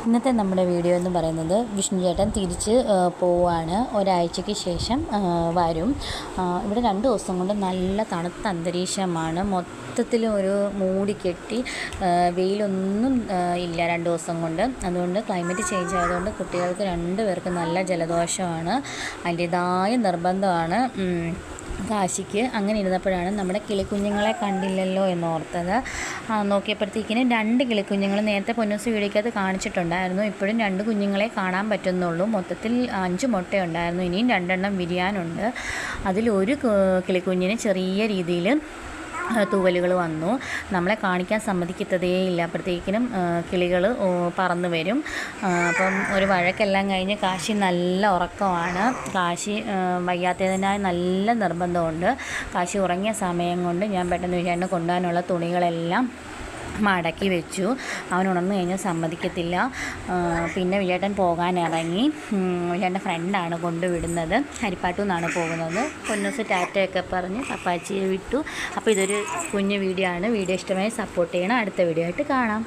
ഇന്നത്തെ നമ്മുടെ വീഡിയോ എന്ന് പറയുന്നത് വിഷ്ണു ചേട്ടൻ തിരിച്ച് പോവുകയാണ്. ഒരാഴ്ചയ്ക്ക് ശേഷം വരും. ഇവിടെ 2 ദിവസം കൊണ്ട് നല്ല തണുത്ത അന്തരീക്ഷമാണ്. മൊത്തത്തിൽ ഒരു മൂടിക്കെട്ടി വെയിലൊന്നും ഇല്ല 2 ദിവസം കൊണ്ട്. അതുകൊണ്ട് ക്ലൈമറ്റ് ചേഞ്ച് ആയതുകൊണ്ട് കുട്ടികൾക്ക് 2 പേർക്കും നല്ല ജലദോഷമാണ്. അതിൻ്റേതായ നിർബന്ധമാണ് കാശിക്ക്. അങ്ങനെ ഇരുന്നപ്പോഴാണ് നമ്മുടെ കിളിക്കുഞ്ഞുങ്ങളെ കണ്ടില്ലല്ലോ എന്നോർത്തത്. നോക്കിയപ്പോഴത്തേക്കിന് 2 കിളിക്കുഞ്ഞുങ്ങൾ നേരത്തെ പൊന്നൂസ് വീഡിയോക്കകത്ത് കാണിച്ചിട്ടുണ്ടായിരുന്നു. ഇപ്പോഴും 2 കുഞ്ഞുങ്ങളെ കാണാൻ പറ്റുന്നുള്ളൂ. മൊത്തത്തിൽ 5 മുട്ടയുണ്ടായിരുന്നു. ഇനിയും 2 എണ്ണം വിരിയാനുണ്ട്. അതിലൊരു കിളിക്കുഞ്ഞിന് ചെറിയ രീതിയിൽ തൂവലുകൾ വന്നു. നമ്മളെ കാണിക്കാൻ സമ്മതിക്കത്തതേയില്ല. അപ്പോഴത്തേക്കിനും കിളികൾ പറന്ന് വരും. അപ്പം ഒരു വഴക്കെല്ലാം കഴിഞ്ഞ് കാശി നല്ല ഉറക്കമാണ്. കാശി വയ്യാത്തതിനായി നല്ല നിർബന്ധമുണ്ട്. കാശി ഉറങ്ങിയ സമയം കൊണ്ട് ഞാൻ പെട്ടെന്ന് വിചാരിച്ചു കൊണ്ടുപോകാനുള്ള തുണികളെല്ലാം മടക്കി വെച്ചു. അവൻ ഉണർന്നു കഴിഞ്ഞാൽ സമ്മതിക്കത്തില്ല. പിന്നെ വിജയേട്ടൻ പോകാൻ ഇറങ്ങി. വിജയേട്ടൻ്റെ ഫ്രണ്ടാണ് കൊണ്ടുവിടുന്നത്. ഹരിപ്പാട്ടു നിന്നാണ് പോകുന്നത്. പൊന്നൂസ് ടാറ്റയൊക്കെ പറഞ്ഞ് പപ്പാച്ചിയെ വിട്ടു. അപ്പോൾ ഇതൊരു കുഞ്ഞു വീഡിയോ ആണ്. വീഡിയോ ഇഷ്ടമായി സപ്പോർട്ട് ചെയ്യണം. അടുത്ത വീഡിയോ ആയിട്ട് കാണാം.